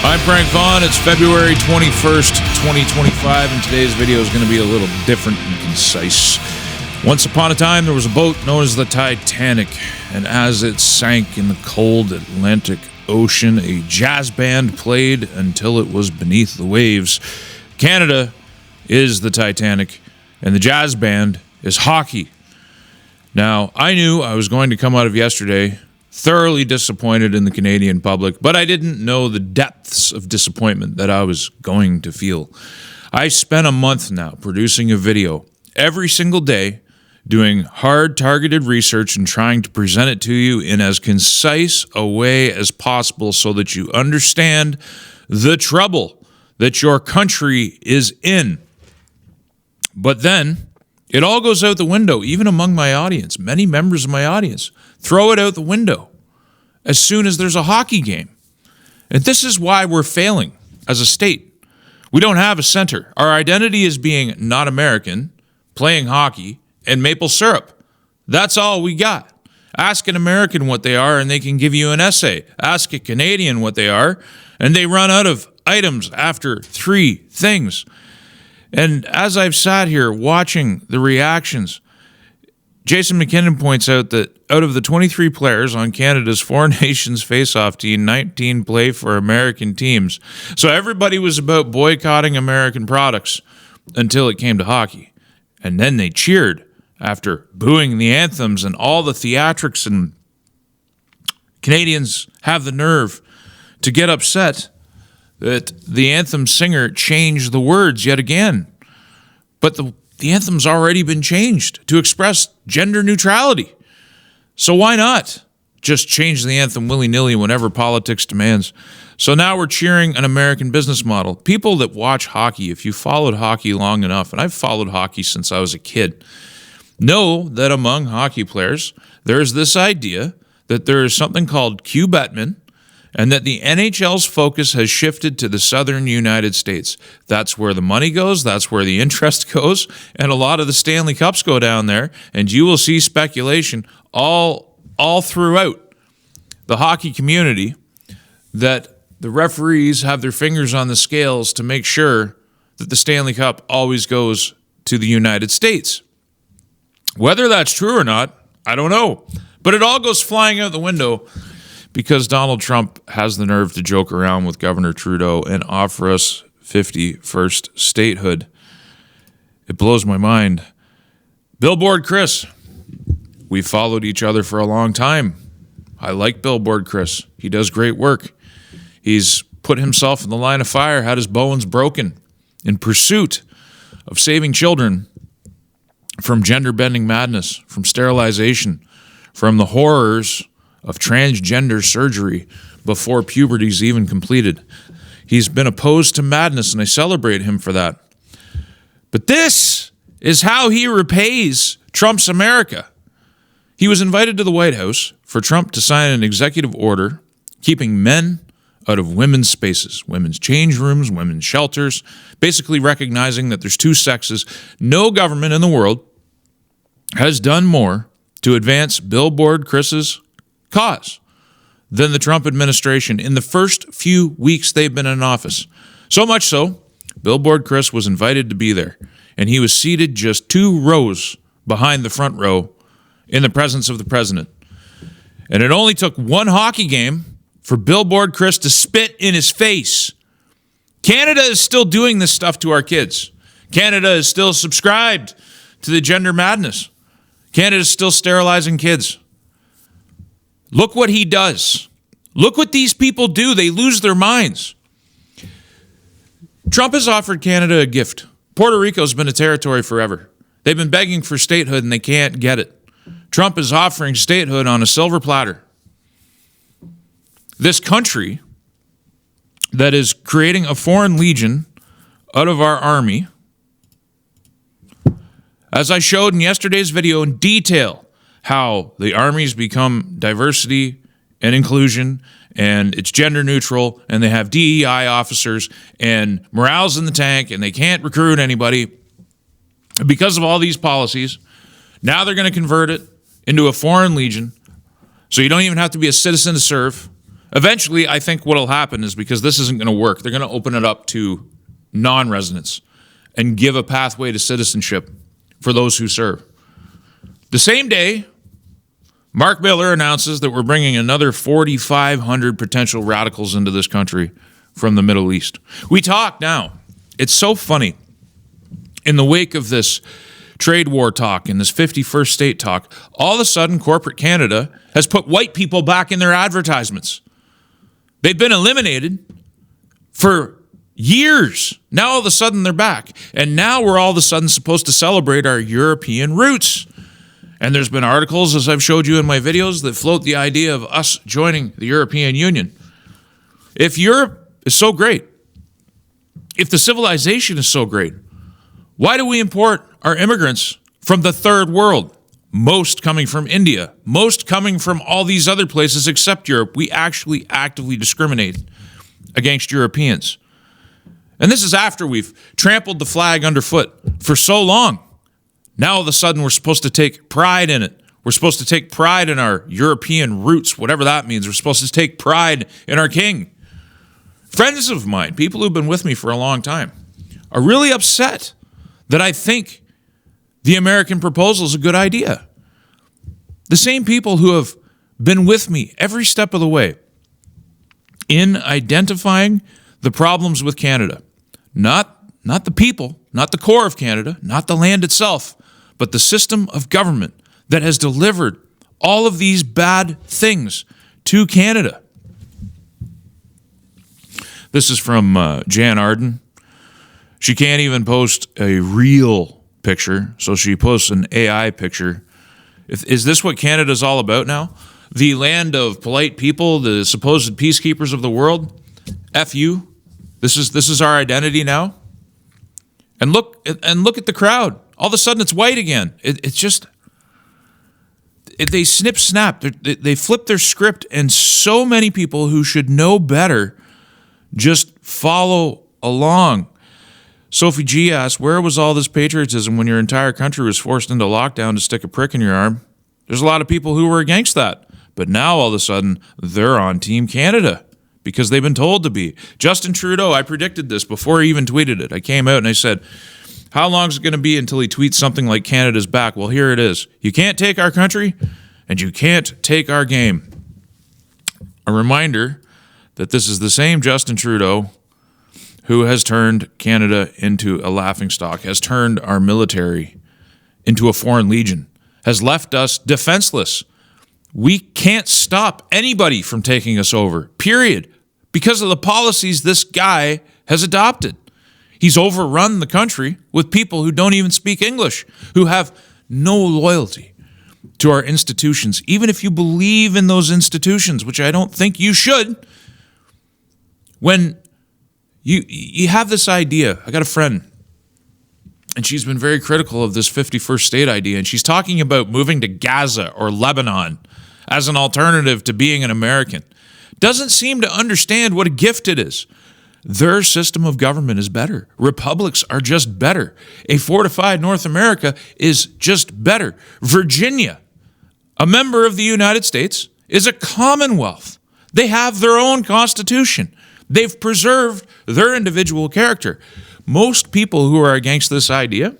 I'm Frank Vaughn. It's February 21st, 2025, and today's video is going to be a little different and concise. Once upon a time, there was a boat known as the Titanic, and as it sank in the cold Atlantic Ocean, a jazz band played until it was beneath the waves. Canada is the Titanic, and the jazz band is hockey. Now, I knew I was going to come out of yesterday thoroughly disappointed in the Canadian public, but I didn't know the depths of disappointment that I was going to feel. I spent a month now producing a video every single day, doing hard targeted research and trying to present it to you in as concise a way as possible so that you understand the trouble that your country is in. But then it all goes out the window, even among my audience. Many members of my audience throw it out the window as soon as there's a hockey game. And this is why we're failing as a state. We don't have a center. Our identity is being not American, playing hockey, and maple syrup. That's all we got. Ask an American what they are, and they can give you an essay. Ask a Canadian what they are, and they run out of items after 3 things. And as I've sat here watching the reactions, Jason McKinnon points out that out of the 23 players on Canada's Four Nations face-off team, 19 play for American teams. So everybody was about boycotting American products until it came to hockey. And then they cheered after booing the anthems and all the theatrics, and Canadians have the nerve to get upset that the anthem singer changed the words yet again. But the anthem's already been changed to express gender neutrality. So why not just change the anthem willy-nilly whenever politics demands? So now we're cheering an American business model. People that watch hockey, if you followed hockey long enough, and I've followed hockey since I was a kid, know that among hockey players, there's this idea that there is something called Q Bettman, and that the NHL's focus has shifted to the southern United States. That's where the money goes, that's where the interest goes, and a lot of the Stanley Cups go down there, and you will see speculation all throughout the hockey community that the referees have their fingers on the scales to make sure that the Stanley Cup always goes to the United States. Whether that's true or not, I don't know. But it all goes flying out the window because Donald Trump has the nerve to joke around with Governor Trudeau and offer us 51st statehood. It blows my mind. Billboard Chris. We've followed each other for a long time. I like Billboard Chris. He does great work. He's put himself in the line of fire, had his bones broken in pursuit of saving children from gender-bending madness, from sterilization, from the horrors of transgender surgery before puberty's even completed. He's been opposed to madness, and I celebrate him for that. But this is how he repays Trump's America. He was invited to the White House for Trump to sign an executive order keeping men out of women's spaces, women's change rooms, women's shelters, basically recognizing that there's 2 sexes. No government in the world has done more to advance Billboard Chris's cause than the Trump administration in the first few weeks they've been in office. So much so, Billboard Chris was invited to be there, and he was seated just 2 rows behind the front row in the presence of the president. And it only took 1 hockey game for Billboard Chris to spit in his face. Canada is still doing this stuff to our kids. Canada is still subscribed to the gender madness. Canada is still sterilizing kids. Look what he does. Look what these people do. They lose their minds. Trump has offered Canada a gift. Puerto Rico's been a territory forever. They've been begging for statehood and they can't get it. Trump is offering statehood on a silver platter. This country that is creating a foreign legion out of our army, as I showed in yesterday's video in detail, how the army's become diversity and inclusion, and it's gender neutral, and they have DEI officers, and morale's in the tank, and they can't recruit anybody. Because of all these policies, now they're going to convert it into a foreign legion, so you don't even have to be a citizen to serve. Eventually, I think what will happen is, because this isn't going to work, they're going to open it up to non-residents and give a pathway to citizenship for those who serve. The same day, Mark Miller announces that we're bringing another 4,500 potential radicals into this country from the Middle East. We talk now. It's so funny. In the wake of this trade war talk and this 51st state talk, all of a sudden corporate Canada has put white people back in their advertisements. They've been eliminated for years. Now all of a sudden they're back. And now we're all of a sudden supposed to celebrate our European roots. And there's been articles, as I've showed you in my videos, that float the idea of us joining the European Union. If Europe is so great, if the civilization is so great, why do we import our immigrants from the third world? Most coming from India, most coming from all these other places except Europe. We actually actively discriminate against Europeans. And this is after we've trampled the flag underfoot for so long. Now all of a sudden we're supposed to take pride in it. We're supposed to take pride in our European roots, whatever that means. We're supposed to take pride in our king. Friends of mine, people who've been with me for a long time, are really upset that I think the American proposal is a good idea. The same people who have been with me every step of the way in identifying the problems with Canada. Not the people, not the core of Canada, not the land itself, but the system of government that has delivered all of these bad things to Canada. This is from Jan Arden. She can't even post a real picture, so she posts an AI picture. Is this what Canada's all about now? The land of polite people, the supposed peacekeepers of the world? F you. This is our identity now. And look at the crowd. All of a sudden, it's white again. It's just they snap. They flip their script, and so many people who should know better just follow along. Sophie G asks, where was all this patriotism when your entire country was forced into lockdown to stick a prick in your arm? There's a lot of people who were against that. But now all of a sudden, they're on Team Canada because they've been told to be. Justin Trudeau, I predicted this before he even tweeted it. I came out and I said, how long is it going to be until he tweets something like Canada's back? Well, here it is. You can't take our country and you can't take our game. A reminder that this is the same Justin Trudeau who has turned Canada into a laughingstock, has turned our military into a foreign legion, has left us defenseless. We can't stop anybody from taking us over, period, because of the policies this guy has adopted. He's overrun the country with people who don't even speak English, who have no loyalty to our institutions, even if you believe in those institutions, which I don't think you should. When you have this idea, I got a friend, and she's been very critical of this 51st state idea, and she's talking about moving to Gaza or Lebanon as an alternative to being an American. Doesn't seem to understand what a gift it is. Their system of government is better. Republics are just better. A fortified North America is just better. Virginia, a member of the United States, is a commonwealth. They have their own constitution. They've preserved their individual character. Most people who are against this idea,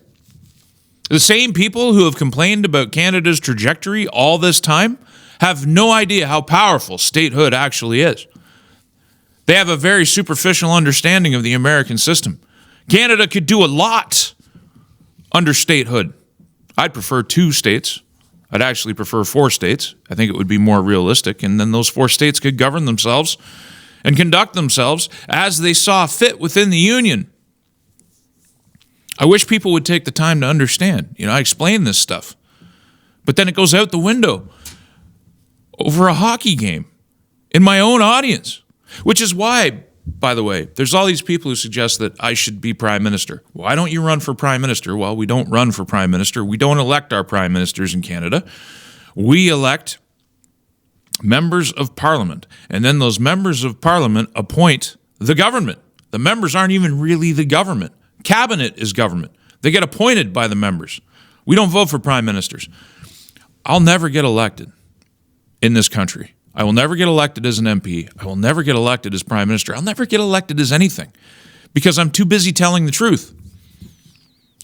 the same people who have complained about Canada's trajectory all this time, have no idea how powerful statehood actually is. They have a very superficial understanding of the American system. Canada could do a lot under statehood. I'd prefer 2 states. I'd actually prefer 4 states. I think it would be more realistic, and then those 4 states could govern themselves and conduct themselves as they saw fit within the union. I wish people would take the time to understand. I explain this stuff, but then it goes out the window over a hockey game in my own audience, which is why, by the way, there's all these people who suggest that I should be prime minister. Why don't you run for prime minister? Well, we don't run for prime minister. We don't elect our prime ministers in Canada. We elect members of parliament, and then those members of parliament appoint the government. The members aren't even really the government. Cabinet is government. They get appointed by the members. We don't vote for prime ministers. I'll never get elected in this country. I will never get elected as an MP. I will never get elected as prime minister. I'll never get elected as anything because I'm too busy telling the truth.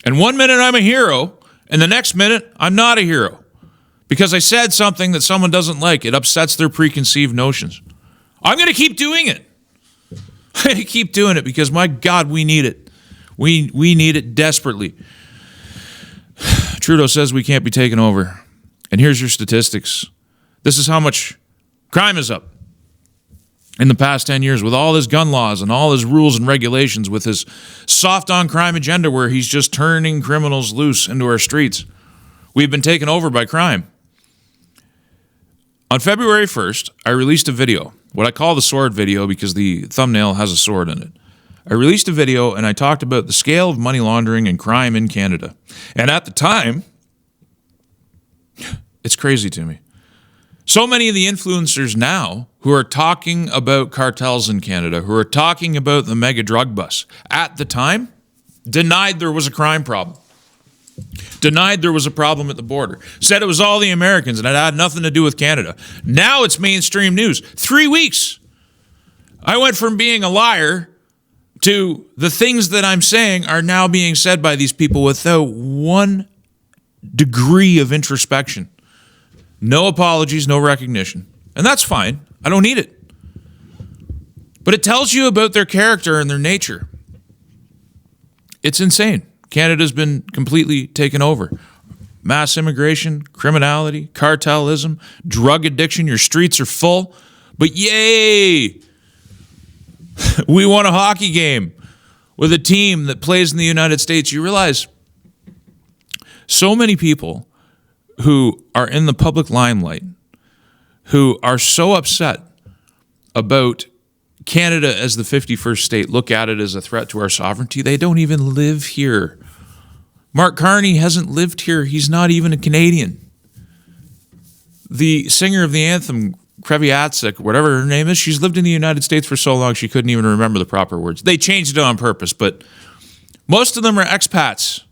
And one minute I'm a hero, and the next minute I'm not a hero because I said something that someone doesn't like. It upsets their preconceived notions. I'm going to keep doing it. I'm going to keep doing it because, my God, we need it. We need it desperately. Trudeau says we can't be taken over. And here's your statistics. This is how much crime is up in the past 10 years with all his gun laws and all his rules and regulations, with his soft on crime agenda where he's just turning criminals loose into our streets. We've been taken over by crime. On February 1st, I released a video, what I call the sword video because the thumbnail has a sword in it. I released a video and I talked about the scale of money laundering and crime in Canada. And at the time, it's crazy to me. So many of the influencers now who are talking about cartels in Canada, who are talking about the mega drug bust, at the time, denied there was a crime problem. Denied there was a problem at the border. Said it was all the Americans and it had nothing to do with Canada. Now it's mainstream news. 3 weeks. I went from being a liar to the things that I'm saying are now being said by these people without one degree of introspection. No apologies, no recognition. And that's fine. I don't need it. But it tells you about their character and their nature. It's insane. Canada's been completely taken over. Mass immigration, criminality, cartelism, drug addiction. Your streets are full. But yay! We won a hockey game with a team that plays in the United States. You realize so many people who are in the public limelight, who are so upset about Canada as the 51st state, look at it as a threat to our sovereignty. They don't even live here. Mark Carney hasn't lived here. He's not even a Canadian. The singer of the anthem, Kreviatsik, whatever her name is, she's lived in the United States for so long she couldn't even remember the proper words. They changed it on purpose, but most of them are expats.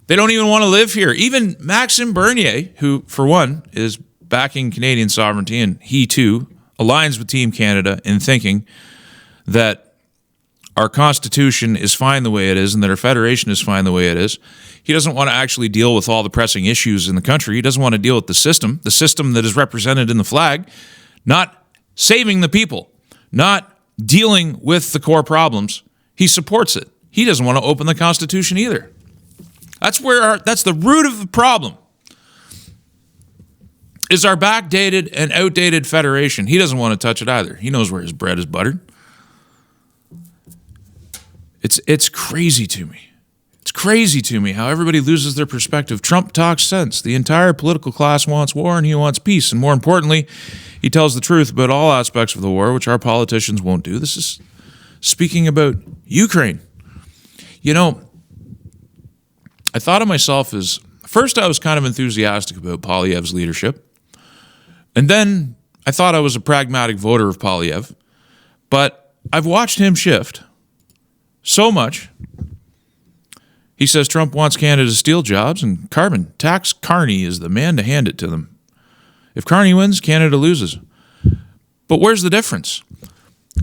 They don't even want to live here. Even Maxime Bernier, who, for one, is backing Canadian sovereignty, and he, too, aligns with Team Canada in thinking that our Constitution is fine the way it is and that our Federation is fine the way it is. He doesn't want to actually deal with all the pressing issues in the country. He doesn't want to deal with the system that is represented in the flag, not saving the people, not dealing with the core problems. He supports it. He doesn't want to open the Constitution either. That's the root of the problem, is our backdated and outdated federation. He doesn't want to touch it either. He knows where his bread is buttered. It's crazy to me. It's crazy to me how everybody loses their perspective. Trump talks sense. The entire political class wants war and he wants peace. And more importantly, he tells the truth about all aspects of the war, which our politicians won't do. This is speaking about Ukraine. You know, I thought of myself as, first I was kind of enthusiastic about Poilievre's leadership. And then I thought I was a pragmatic voter of Poilievre. But I've watched him shift so much. He says Trump wants Canada to steal jobs, and carbon tax Carney is the man to hand it to them. If Carney wins, Canada loses. But where's the difference?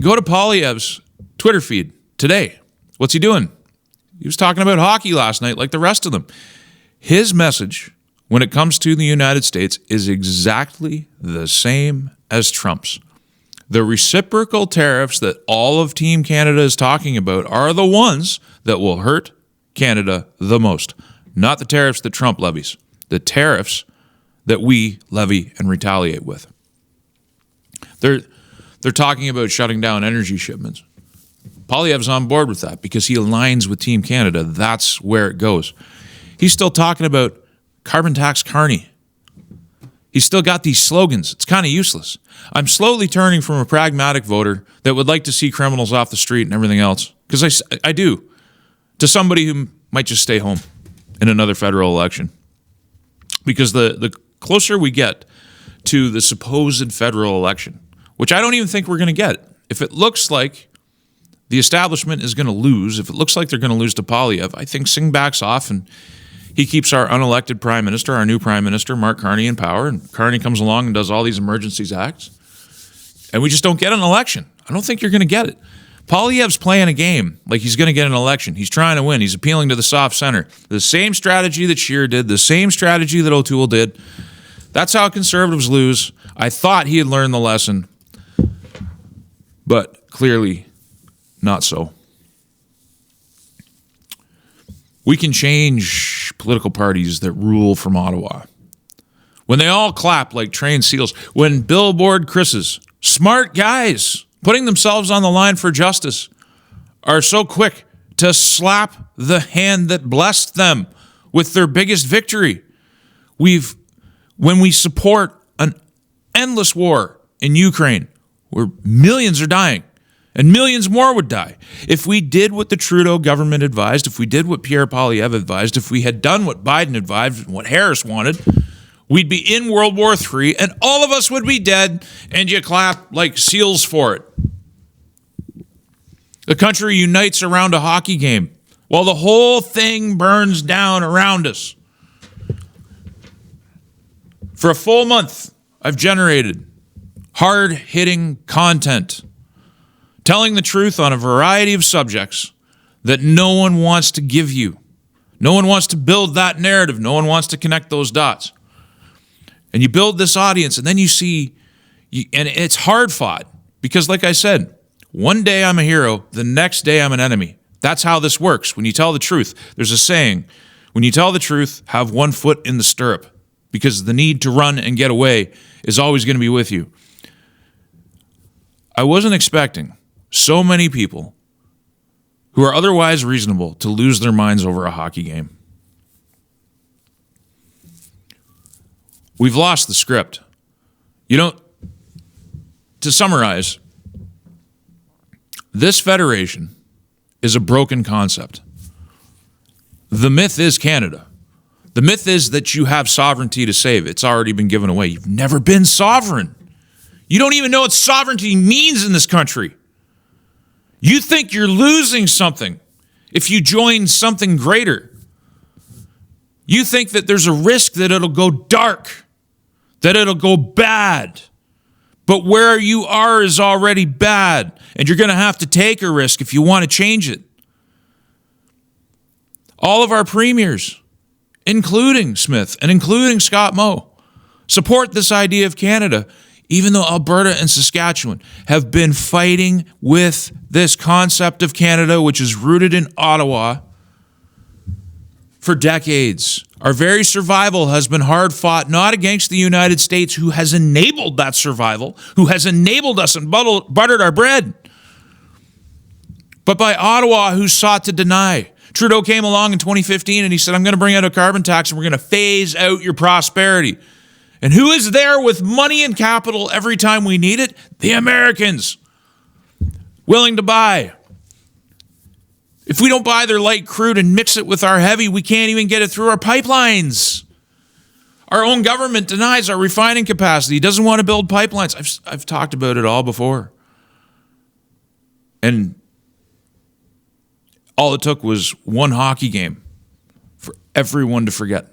Go to Poilievre's Twitter feed today. What's he doing? He was talking about hockey last night like the rest of them. His message when it comes to the United States is exactly the same as Trump's. The reciprocal tariffs that all of Team Canada is talking about are the ones that will hurt Canada the most, not the tariffs that Trump levies, the tariffs that we levy and retaliate with. They're talking about shutting down energy shipments. Poilievre's on board with that because he aligns with Team Canada. That's where it goes. He's still talking about carbon tax Carney. He's still got these slogans. It's kind of useless. I'm slowly turning from a pragmatic voter that would like to see criminals off the street and everything else, because I do, to somebody who might just stay home in another federal election. Because the closer we get to the supposed federal election, which I don't even think we're going to get, if it looks like the establishment is going to lose, if it looks like they're going to lose to Poilievre, I think Singh backs off and he keeps our unelected prime minister, our new prime minister, Mark Carney, in power, and Carney comes along and does all these emergencies acts. And we just don't get an election. I don't think you're going to get it. Poilievre's playing a game like he's going to get an election. He's trying to win. He's appealing to the soft center. The same strategy that Scheer did, the same strategy that O'Toole did. That's how conservatives lose. I thought he had learned the lesson, but clearly not so. We can change political parties that rule from Ottawa. When they all clap like trained seals, when Billboard Chris's, smart guys putting themselves on the line for justice, are so quick to slap the hand that blessed them with their biggest victory. When we support an endless war in Ukraine, where millions are dying, and millions more would die. If we did what the Trudeau government advised, if we did what Pierre Poilievre advised, if we had done what Biden advised and what Harris wanted, we'd be in World War III, and all of us would be dead, and you clap like seals for it. The country unites around a hockey game while the whole thing burns down around us. For a full month, I've generated hard-hitting content, telling the truth on a variety of subjects that no one wants to give you. No one wants to build that narrative. No one wants to connect those dots. And you build this audience, and then you see, and it's hard fought, because like I said, one day I'm a hero, the next day I'm an enemy. That's how this works. When you tell the truth, there's a saying, when you tell the truth, have one foot in the stirrup, because the need to run and get away is always going to be with you. I wasn't expecting so many people who are otherwise reasonable to lose their minds over a hockey game. We've lost the script. To summarize, this federation is a broken concept. The myth is Canada. The myth is that you have sovereignty to save. It's already been given away. You've never been sovereign. You don't even know what sovereignty means in this country. You think you're losing something if you join something greater. You think that there's a risk that it'll go dark, that it'll go bad. But where you are is already bad, and you're going to have to take a risk if you want to change it. All of our premiers, including Smith and including Scott Moe, support this idea of Canada, even though Alberta and Saskatchewan have been fighting with this concept of Canada, which is rooted in Ottawa, for decades. Our very survival has been hard fought, not against the United States, who has enabled that survival, who has enabled us and buttered our bread, but by Ottawa, who sought to deny. Trudeau came along in 2015 and he said, I'm going to bring out a carbon tax and we're going to phase out your prosperity. And who is there with money and capital every time we need it? The Americans. Willing to buy. If we don't buy their light crude and mix it with our heavy, we can't even get it through our pipelines. Our own government denies our refining capacity. Doesn't want to build pipelines. I've talked about it all before. And all it took was one hockey game for everyone to forget.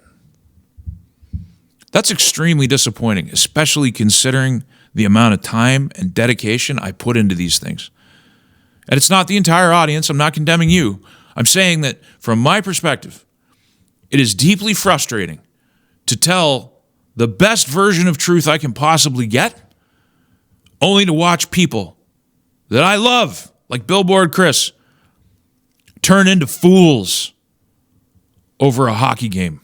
That's extremely disappointing, especially considering the amount of time and dedication I put into these things. And it's not the entire audience. I'm not condemning you. I'm saying that from my perspective, it is deeply frustrating to tell the best version of truth I can possibly get, only to watch people that I love, like Billboard Chris, turn into fools over a hockey game.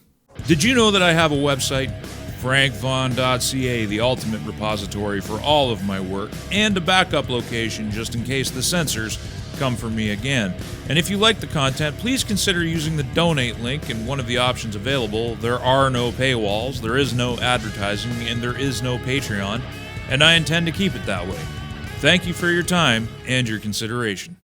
Did you know that I have a website, frankvaughn.ca, the ultimate repository for all of my work, and a backup location just in case the censors come for me again? And if you like the content, please consider using the donate link in one of the options available. There are no paywalls, there is no advertising, and there is no Patreon, and I intend to keep it that way. Thank you for your time and your consideration.